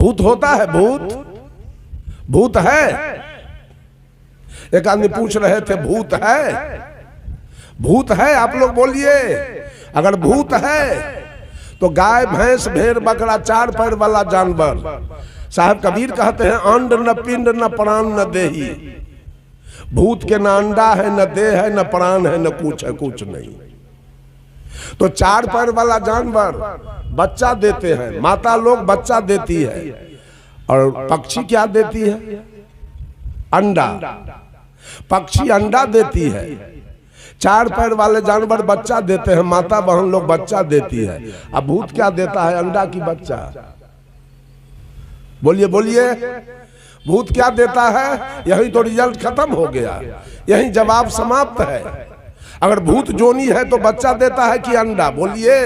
भूत होता है? भूत भूत है? एक आदमी पूछ रहे थे भूत है? भूत है? आप लोग बोलिए। अगर भूत है तो गाय भैंस भेड़ बकरा चार पैर वाला जानवर, साहब कबीर कहते हैं अंड न पिंड न प्राण न देही। भूत के न अंडा है न देह है न प्राण है न कुछ है, कुछ नहीं। तो चार पैर वाला जानवर बच्चा देते हैं, माता लोग बच्चा देती है, और पक्षी क्या देती है? अंडा। पक्षी अंडा देती है, चार पैर वाले जानवर बच्चा देते हैं, माता बहन लोग बच्चा देती है। अब भूत क्या देता है? अंडा की बच्चा। बोलिए बोलिए, भूत क्या देता है? यही तो रिजल्ट खत्म हो गया, यही जवाब समाप्त है। अगर भूत जोनी है तो बच्चा देता है कि अंडा? बोलिए,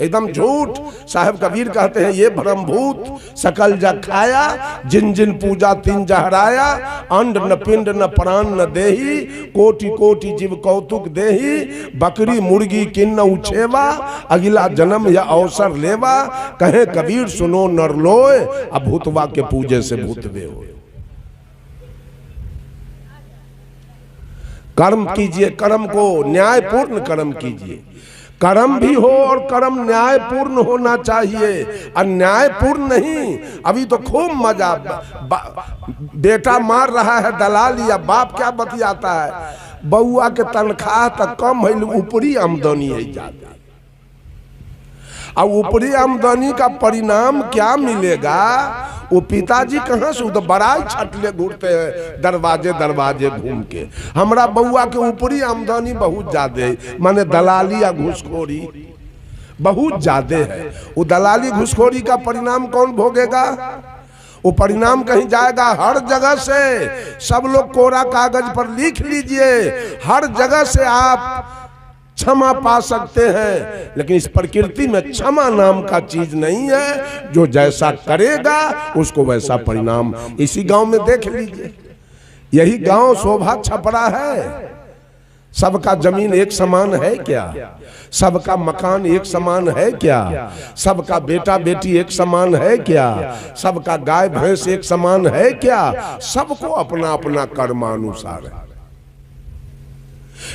एकदम झूठ। साहब कबीर कहते हैं ये भ्रम भूत सकल जग खाया, जिन जिन पूजा तिन जहराया। अंड न पिंड न प्राण न देही, कोटि कोटि जीव कौतुक देही। बकरी मुर्गी किन्न उछेवा, अगिला जन्म या अवसर लेवा। कहे कबीर सुनो नर लोय, अब भूतवा के पूजे से भूतवे हो। कर्म कीजिए, कर्म को न्यायपूर्ण कर्म कीजिए। कर्म भी हो और कर्म न्यायपूर्ण होना चाहिए, अन्यायपूर्ण नहीं। अभी तो खूब मजा, बेटा मार रहा है दलाल, या बाप क्या बतियाता है, बउआ के तनख्वाह तक कम है, ऊपरी आमदनी है ज्यादा। अब ऊपरी आमदनी का परिणाम क्या मिलेगा? वो पिताजी कहाँ से तो बड़ाई छटले घूरते हैं दरवाजे दरवाजे घूम के। हमारा बउआ के ऊपरी आमदनी बहुत ज्यादा है, माने दलाली या घुसखोरी बहुत ज्यादा है। वो दलाली घुसखोरी का परिणाम कौन भोगेगा? वो परिणाम कहीं जाएगा हर जगह से। सब लोग कोरा कागज पर लिख लीजिए, हर जगह से आप क्षमा पा सकते हैं, लेकिन इस प्रकृति में क्षमा नाम का चीज नहीं है। जो जैसा करेगा उसको वैसा परिणाम। इसी गांव में देख लीजिए, यही गांव शोभा छपरा है। सबका जमीन एक समान है क्या? सबका मकान एक समान है क्या? सबका बेटा बेटी एक समान है क्या? सबका गाय भैंस एक समान है क्या? सबको अपना अपना कर्मानुसार है।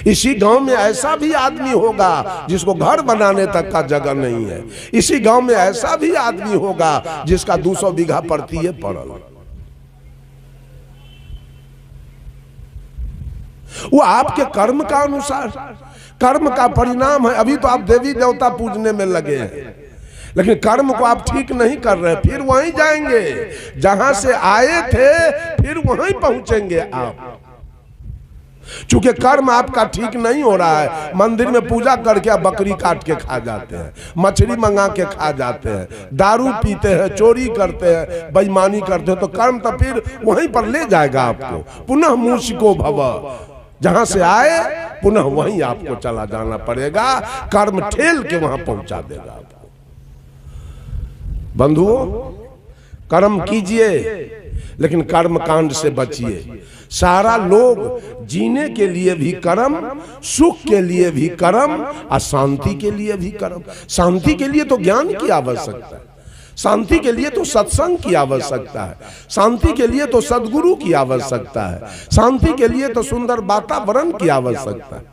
इसी गांव में ऐसा भी आदमी होगा जिसको घर बनाने तक का जगह नहीं है। इसी गांव में ऐसा भी आदमी होगा जिसका 200 बीघा परती है पड़ल। वो आपके कर्म का अनुसार, कर्म का परिणाम है। अभी तो आप देवी देवता पूजने में लगे हैं, लेकिन कर्म को आप ठीक नहीं कर रहे, फिर वहीं जाएंगे जहां से आए थे, फिर वहीं पहुंचेंगे आप। चूंकि कर्म आपका ठीक नहीं हो रहा है, मंदिर में पूजा करके आप बकरी काट के खा जाते हैं, मछली मंगा के खा जाते हैं, दारू पीते हैं, चोरी करते हैं, बेईमानी करते हैं, तो कर्म तो फिर वहीं पर ले जाएगा आपको। पुनः मूषिको भव, जहां से आए पुनः वहीं आपको चला जाना पड़ेगा। कर्म ठेल के वहां पहुंचा देगा आपको। बंधुओं, कर्म कीजिए लेकिन कर्म कांड से बचिए। सारा लोग जीने के लिए भी कर्म, सुख के लिए भी कर्म, और शांति के लिए भी कर्म। शांति के लिए तो ज्ञान की आवश्यकता है, शांति के लिए तो सत्संग की आवश्यकता है, शांति के लिए तो सद्गुरु की आवश्यकता है, शांति के लिए तो सुंदर वातावरण की आवश्यकता है।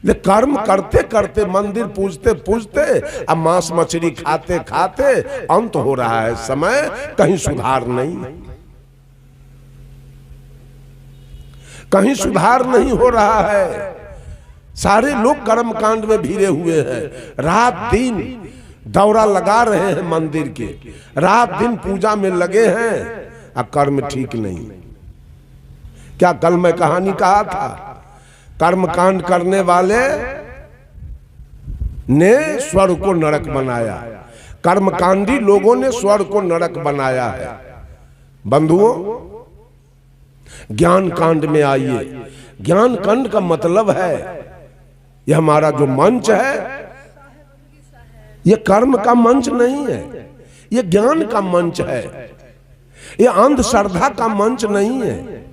लेकिन कर्म करते करते, मंदिर पूजते पूजते, अब मांस मछली खाते खाते अंत हो रहा है समय, कहीं सुधार नहीं, कहीं सुधार नहीं हो रहा है। सारे लोग कर्म कांड में भिड़े हुए हैं, रात दिन दौरा लगा रहे हैं मंदिर के, रात दिन पूजा में लगे हैं, और कर्म ठीक नहीं। क्या कल मैं कहानी कहा था, कर्म कांड करने वाले ने स्वर्ग को नरक बनाया, कर्मकांडी लोगों ने स्वर्ग को नरक बनाया है। बंधुओं, ज्ञान कांड में आइए। ज्ञान कांड का मतलब है, यह हमारा जो मंच है, यह कर्म का मंच नहीं है, यह ज्ञान का मंच है, यह अंधश्रद्धा का मंच नहीं है।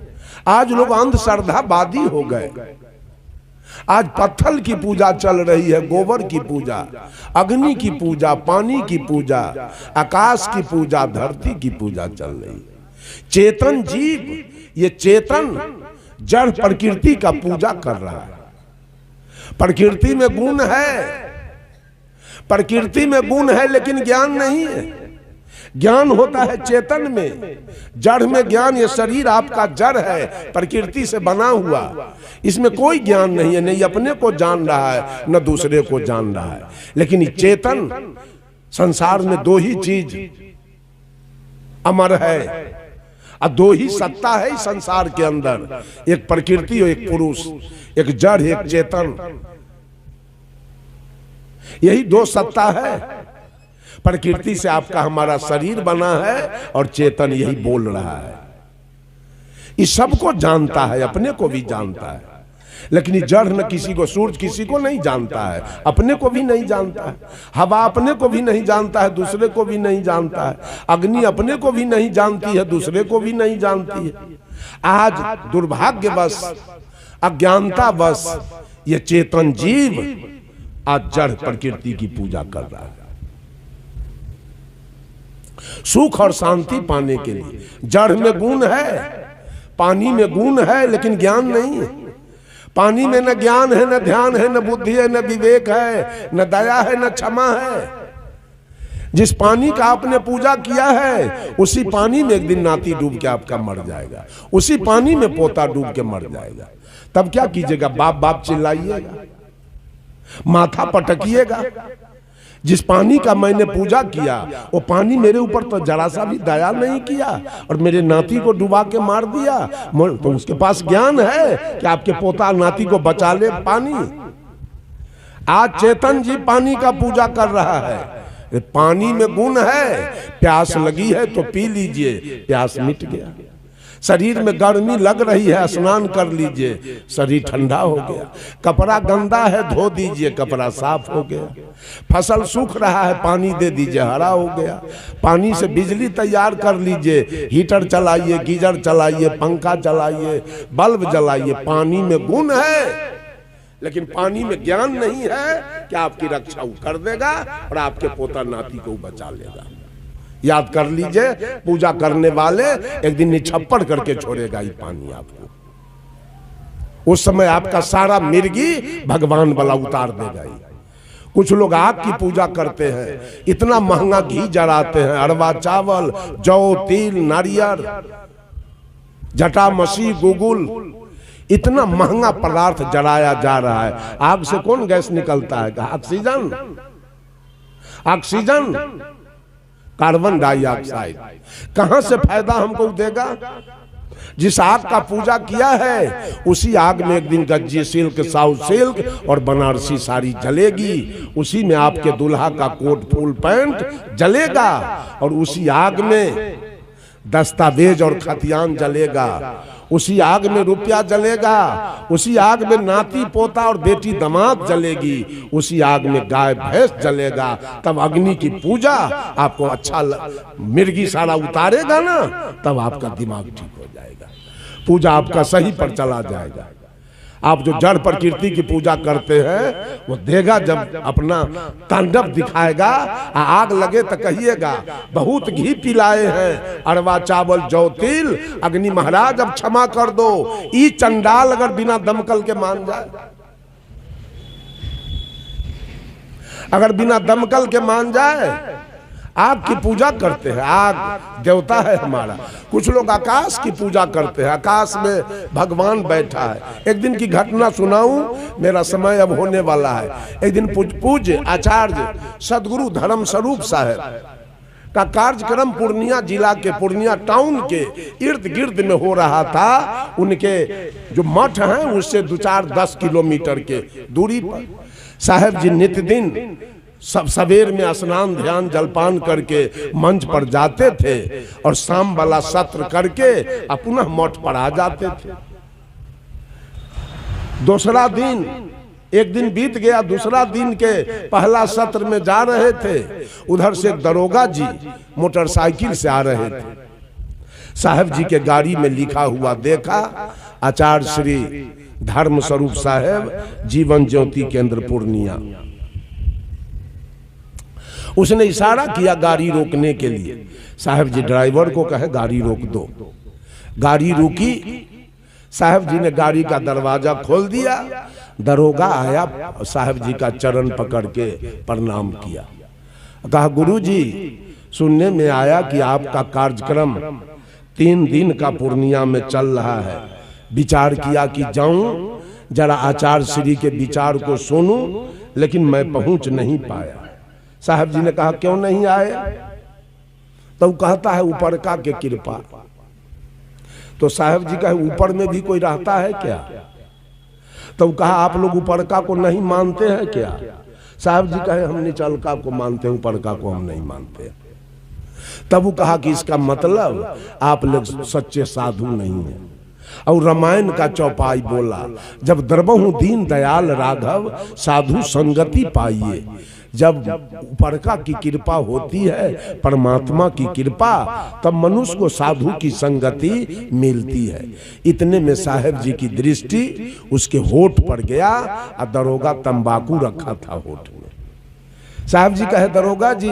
आज लोग अंधश्रद्धावादी हो गए, आज पत्थर की पूजा चल रही है, गोबर की पूजा, अग्नि की पूजा, पानी की पूजा, आकाश की पूजा, धरती की पूजा चल रही है। चेतन जीव, ये चेतन जड़ प्रकृति का पूजा कर रहा है। प्रकृति में गुण है, प्रकृति में गुण है, लेकिन ज्ञान नहीं है। ज्ञान होता है चेतन में, जड़ में ज्ञान। ये शरीर आपका जड़ है, प्रकृति से बना हुआ, इसमें कोई ज्ञान नहीं है। नहीं अपने को जान रहा है, न दूसरे को जान रहा है। लेकिन ये चेतन, संसार में दो ही चीज अमर है और दो ही सत्ता है इस संसार के अंदर, एक प्रकृति और एक पुरुष, एक जड़ एक चेतन, यही दो सत्ता है। प्रकृति से आपका हमारा शरीर बना है और चेतन यही बोल रहा है। इस सबको जानता है, अपने को भी जानता है, लेकिन जड़ न किसी को, सूरज किसी को नहीं जानता है, अपने को भी नहीं जानता है। हवा अपने को भी नहीं जानता है, दूसरे को भी नहीं जानता है। अग्नि अपने को भी नहीं जानती है, दूसरे को भी नहीं जानती है। आज दुर्भाग्यवश, अज्ञानतावश ये चेतन जीव आज जड़ प्रकृति की पूजा कर रहा है। सुख और शांति पाने के लिए जड़ में गुण है, पानी में गुण है, लेकिन ज्ञान नहीं है। पानी में न ज्ञान है, न ध्यान है, न बुद्धि है, न विवेक है, न दया है, न क्षमा है। जिस पानी का आपने पूजा किया है, उसी पानी में एक दिन नाती डूब के आपका मर जाएगा, उसी पानी में पोता डूब के मर जाएगा। तब क्या कीजिएगा? बाप बाप चिल्लाइएगा, माथा पटकिएगा। जिस पानी का मैंने पूजा किया, वो पानी मेरे ऊपर तो जरा सा भी दया नहीं किया और मेरे नाती को डुबा के मार दिया। तो उसके पास ज्ञान है कि आपके पोता नाती को बचा ले पानी। आज चेतन जी पानी का पूजा कर रहा है। पानी में गुण है, प्यास लगी है तो पी लीजिए, प्यास मिट गया। शरीर में गर्मी लग रही है, स्नान कर लीजिए, शरीर ठंडा हो गया। कपड़ा गंदा है, धो दीजिए, कपड़ा साफ हो गया। फसल सूख रहा है, पानी दे दीजिए, हरा हो गया। पानी से बिजली तैयार कर लीजिए, हीटर चलाइए, गीजर चलाइए, पंखा चलाइए, बल्ब जलाइए। पानी में गुण है, लेकिन पानी में ज्ञान नहीं है कि आपकी रक्षा वो कर देगा और आपके पोता नाती को बचा लेगा। याद कर लीजिए, पूजा करने वाले एक दिन निछप्पड़ करके छोड़ेगा ये पानी आपको। उस समय आपका सारा मिर्गी भगवान वाला उतार देगा ही। कुछ लोग आग की पूजा करते हैं, इतना महंगा घी जलाते हैं, अरवा चावल, जौ, तिल, नारियल, जटा मसी, गुगुल, इतना महंगा पदार्थ जलाया जा रहा है। आग से कौन गैस निकलता है? Oxygen, oxygen, carbon dioxide. कहां से फायदा हमको देगा? जिस आग का पूजा किया है, उसी आग में एक दिन गज्जी सिल्क, साउथ सिल्क और बनारसी साड़ी जलेगी। उसी में आपके दूल्हा का कोट फुल पैंट जलेगा और उसी आग में दस्तावेज और खतियान जलेगा। उसी आग में रुपया जलेगा, उसी आग में नाती पोता और बेटी दामाद जलेगी, उसी आग में गाय भैंस जलेगा। तब अग्नि की पूजा आपको अच्छा मिर्गी सारा उतारेगा ना, तब आपका दिमाग ठीक हो जाएगा, पूजा आपका सही पर चला जाएगा। आप जो जड़ प्रकृति की पूजा करते हैं, वो देगा जब अपना तांडव दिखाएगा। आग लगे तो कहिएगा बहुत घी पिलाए हैं, अरवा चावल, जौ, तिल। अग्नि महाराज अब क्षमा कर दो। ई चंडाल अगर बिना दमकल के मान जाए, अगर बिना दमकल के मान जाए, आग की पूजा करते हैं, आग देवता है हमारा। कुछ लोग आकाश की पूजा करते हैं, आकाश में भगवान बैठा है। एक दिन की घटना सुनाऊं, मेरा समय अब होने वाला है। एक दिन पूज्य आचार्य सदगुरु धर्म स्वरूप साहब का कार्यक्रम पूर्णिया जिला के पूर्णिया टाउन के इर्द गिर्द में हो रहा था। उनके जो मठ हैं उससे 2-4-10 किलोमीटर के दूरी पर साहब जी नित्य दिन सब सवेर में स्नान ध्यान जलपान करके मंच पर जाते थे और शाम वाला सत्र करके अपना मठ पर आ जाते थे। दूसरा दिन, एक दिन बीत गया, दूसरा दिन के पहला सत्र में जा रहे थे। उधर से एक दरोगा जी मोटरसाइकिल से आ रहे थे। साहब जी के गाड़ी में लिखा हुआ देखा, आचार्य श्री धर्म स्वरूप साहेब, जीवन ज्योति केंद्र पूर्णिया। उसने इशारा किया गाड़ी रोकने के लिए। साहब जी ड्राइवर को कहे गाड़ी रोक दो। गाड़ी रुकी, साहब जी ने गाड़ी का दरवाजा खोल दिया। दरोगा आया, साहब जी का चरण पकड़ के प्रणाम किया। कहा गुरुजी, सुनने में आया कि आपका कार्यक्रम 3 दिन का पूर्णिया में चल रहा है। विचार किया कि जाऊं जरा आचार्य श्री के विचार को सुनूं, लेकिन मैं पहुंच नहीं पाया। साहब जी ने कहा क्यों नहीं आए? तो कहता है ऊपर का के कृपा। तो साहब जी कहे ऊपर में भी कोई रहता है क्या? तो कहा आप लोग ऊपर का को नहीं मानते हैं क्या? साहब जी कहे हम निचलका को मानते हैं, ऊपर का को हम नहीं मानते। तब वो कहा कि इसका मतलब आप लोग सच्चे साधु नहीं हैं। और रामायण का चौपाई बोला, जब दरबहु दीन दयाल राघव साधु संगति पाइए। जब ऊपरका की कृपा होती है, परमात्मा की कृपा, तब मनुष्य को साधु की संगति मिलती है। इतने में साहब जी की दृष्टि उसके होठ पर गया और दरोगा तंबाकू रखा था होठ में। साहब जी कहे दरोगा जी,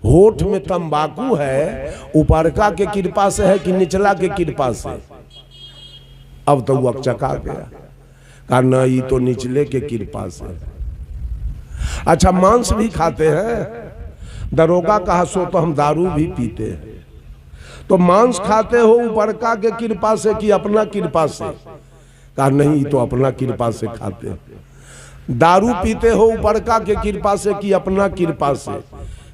होठ में तंबाकू है, ऊपरका के कृपा से है कि निचला के कृपा से? अब तो वो अकचका गया, कहा ना ये तो निचले के कृपा से। अच्छा मांस भी खाते हैं? दरोगा कहा सो तो हम दारू भी पीते हैं। तो मांस खाते हो ऊपरका के कृपा से कि अपना कृपा से? कहा नहीं, तो अपना कृपा से खाते हैं। दारू पीते हो ऊपरका के कृपा से कि अपना कृपा से?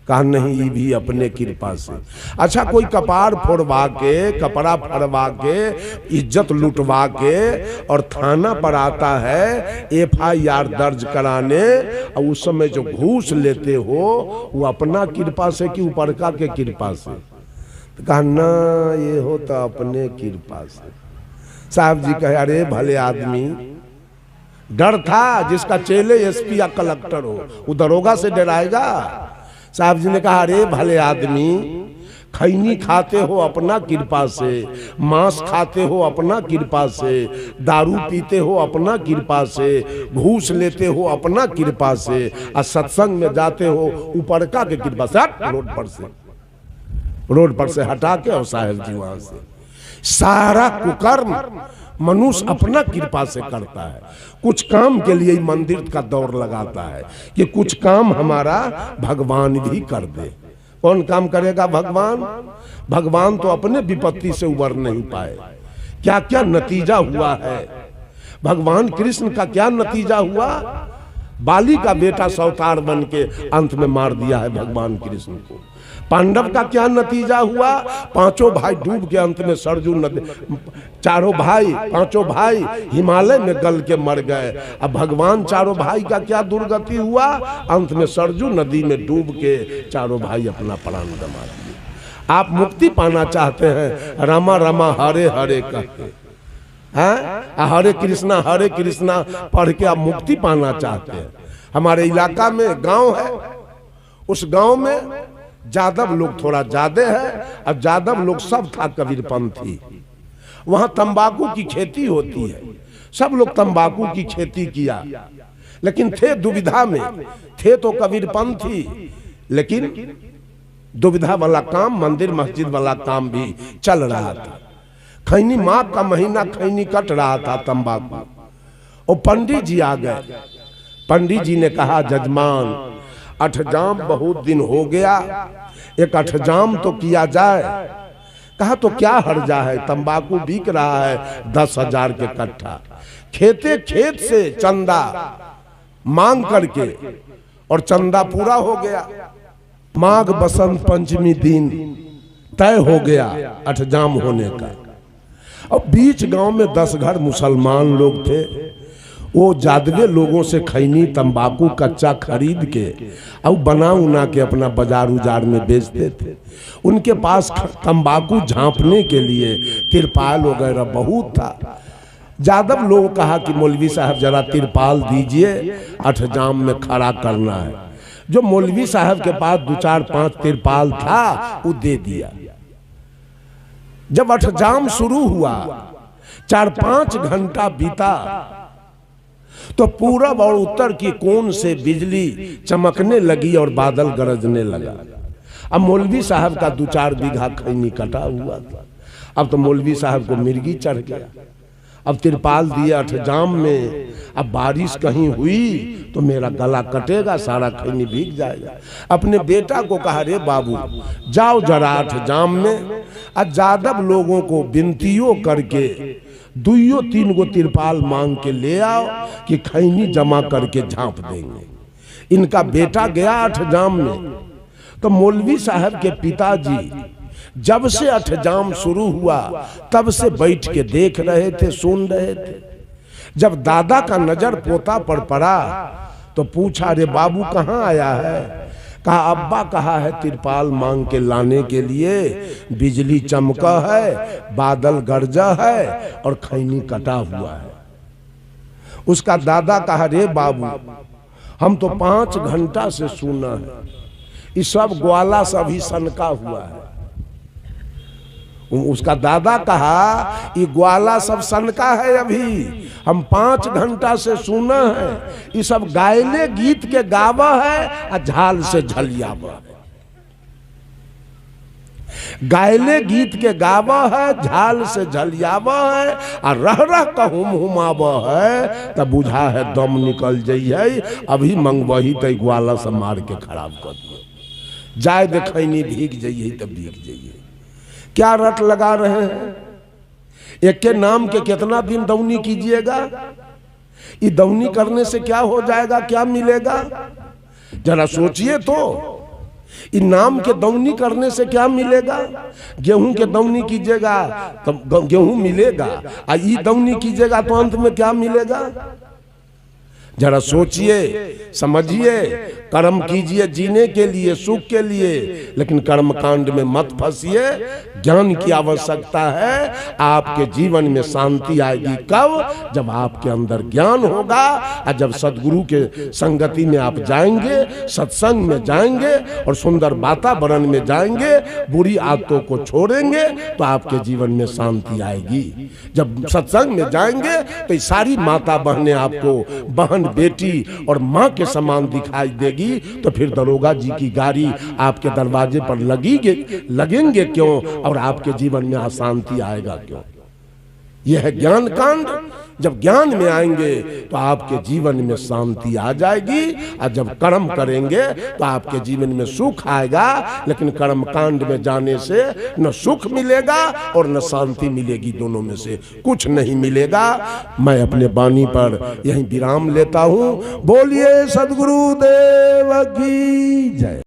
कहा नहीं, ये भी अपने कृपा से। अच्छा कोई कपार फोड़वा के, कपड़ा फड़वा के, इज्जत लुटवा के और थाना पर आता है FIR दर्ज कराने, और उस समय जो घूस लेते हो वो अपना कृपा से कि ऊपरका के कृपा से? तो कहा ना, ये हो तो अपने कृपा से। साहब जी कहे अरे भले आदमी, डर था जिसका चेले SP या कलेक्टर हो, वो दरोगा से डराएगा? साहब जी ने कहा अरे भले आदमी, खैनी खाते हो अपना कृपा से, मांस खाते हो अपना कृपा से, दारू पीते हो अपना कृपा से, घूस लेते हो अपना कृपा से, और सत्संग में जाते हो ऊपरका के कृपा से। रोड पर से हटा के, और साहब जी वहां से सारा कुकर्म मनुष्य अपना कृपा से करता है। कुछ काम के लिए मंदिर का दौर लगाता है कि कुछ काम हमारा भगवान भी कर दे। कौन काम करेगा? भगवान। भगवान तो अपने विपत्ति से उबर नहीं पाए। क्या क्या नतीजा हुआ है भगवान कृष्ण का? क्या नतीजा हुआ? बाली का बेटा सौतार बन के अंत में मार दिया है भगवान कृष्ण को। पांडव का क्या नतीजा हुआ? 5 भाई डूब के अंत में सरजू नदी, 4 भाई 5 भाई हिमालय में गल के मर गए। अब भगवान 4 भाई का क्या दुर्गति हुआ? अंत में सरजू नदी में डूब के 4 भाई अपना प्राण गंवा दिए। आप मुक्ति पाना चाहते हैं, रामा रामा हरे हरे कहते हैं, हरे कृष्णा पढ़ के आप मुक्ति पाना चाहते हैं। हमारे इलाका में गांव है, उस गांव में जादव लोग थोड़ा ज्यादा है, अब जादव लोग सब था कबीरपंथी। वहां तंबाकू की खेती होती है, सब लोग तंबाकू की खेती किया, लेकिन थे दुविधा में। थे तो कबीरपंथी, लेकिन दुविधा वाला काम, मंदिर मस्जिद वाला काम भी चल रहा था। खैनी माघ का महीना खैनी कट रहा था तंबाकू, और पंडित जी आ गए। पंडित जी ने कहा जजमान, अठजाम बहुत दिन हो गया, एक अठजाम तो किया जाए। कहा तो क्या हर्जा है, तंबाकू बिक रहा है 10,000 के कट्ठा। खेते खेत से चंदा मांग करके, और चंदा पूरा हो गया। माघ बसंत पंचमी दिन तय हो गया अठजाम होने का। अब बीच गांव में 10 घर मुसलमान लोग थे। वो जादवे लोगों से खैनी तंबाकू कच्चा खरीद के और बना उना के अपना बाजार उजार में बेचते थे। उनके पास तंबाकू झांपने के लिए तिरपाल वगैरह बहुत था। जादव लोग कहा कि मौलवी साहब जरा तिरपाल दीजिए, अठजाम में खड़ा करना है। जो मौलवी साहब के पास 2, 4, 5 तिरपाल था वो दे दिया। जब अठजाम शुरू हुआ 4-5 घंटा बीता तो पूरब और उत्तर की कोन से बिजली चमकने लगी और बादल गरजने लगा। अब मौलवी साहब का 2-4 बीघा खैनी कटा हुआ था। अब तो मौलवी साहब को मिर्गी चढ़ गया। अब तिरपाल दिए अठजाम में, अब बारिश कहीं हुई तो मेरा गला कटेगा, सारा खैनी भीग जाएगा। अपने बेटा को कहा, रे बाबू जाओ जरा अठजाम में, और जादव लोगों को विनतियों करके 2-3 गो तिरपाल मांग के ले आओ कि खैनी जमा करके झांप देंगे। इनका बेटा गया अठजाम में। तो मौलवी साहब के पिताजी जब से अठजाम शुरू हुआ तब से बैठ के देख रहे थे, सुन रहे थे। जब दादा का नजर पोता पर पड़ा तो पूछा, रे बाबू कहाँ आया है? कहा, अब्बा कहा है तिरपाल मांग के लाने के लिए, बिजली चमका है, बादल गरजा है और खैनी कटा हुआ है। उसका दादा कहा, रे बाबू हम तो 5 घंटा से सुना है, ये सब ग्वाला सभी सनका हुआ है। उसका दादा कहा, ये ग्वाला सब सनका है, अभी हम 5 घंटा से सुना है, ये सब गायले गीत के गावा है और झाल से झलियावा है। गायले गीत के गावा है, झाल से झलियावा है, और रह रह का हुमावा है, तब बुझा है दम निकल जाइए, अभी मंगवही तो ग्वाला से मार के खराब कर दिए। जाए देखैनी भीग जाइए तब भीग जाइए। क्या रट लगा रहे हैं? एक के नाम के कितना दिन दौनी कीजिएगा? ये दौनी करने से क्या हो जाएगा, क्या मिलेगा? जरा सोचिए तो। इन नाम के दौनी करने से क्या मिलेगा? गेहूं के दौनी कीजिएगा तो गेहूं मिलेगा, और ये दौनी कीजिएगा तो अंत में क्या मिलेगा? जरा सोचिए, समझिए। कर्म कीजिए जीने के लिए, सुख के लिए, लेकिन कर्म कांड में मत फंसिए। ज्ञान की आवश्यकता है। आपके जीवन में शांति आएगी कब? जब आपके अंदर ज्ञान होगा, और जब सदगुरु के संगति में आप जाएंगे, सत्संग में जाएंगे और सुंदर वातावरण में जाएंगे, बुरी आदतों को छोड़ेंगे, तो आपके जीवन में शांति आएगी। जब सत्संग में जाएंगे तो ये सारी माता बहनें आपको बहन बेटी और माँ के समान दिखाई देगी। तो फिर दरोगा जी की गाड़ी आपके दरवाजे पर लगेंगे क्यों, और आपके जीवन में अशांति आएगा क्यों? यह है ज्ञान कांड। जब ज्ञान में आएंगे तो आपके जीवन में शांति आ जाएगी, और जब कर्म करेंगे तो आपके जीवन में सुख आएगा। लेकिन कर्म कांड में जाने से न सुख मिलेगा और न शांति मिलेगी, दोनों में से कुछ नहीं मिलेगा। मैं अपने वाणी पर यहीं विराम लेता हूँ। बोलिए सद्गुरुदेव की जय।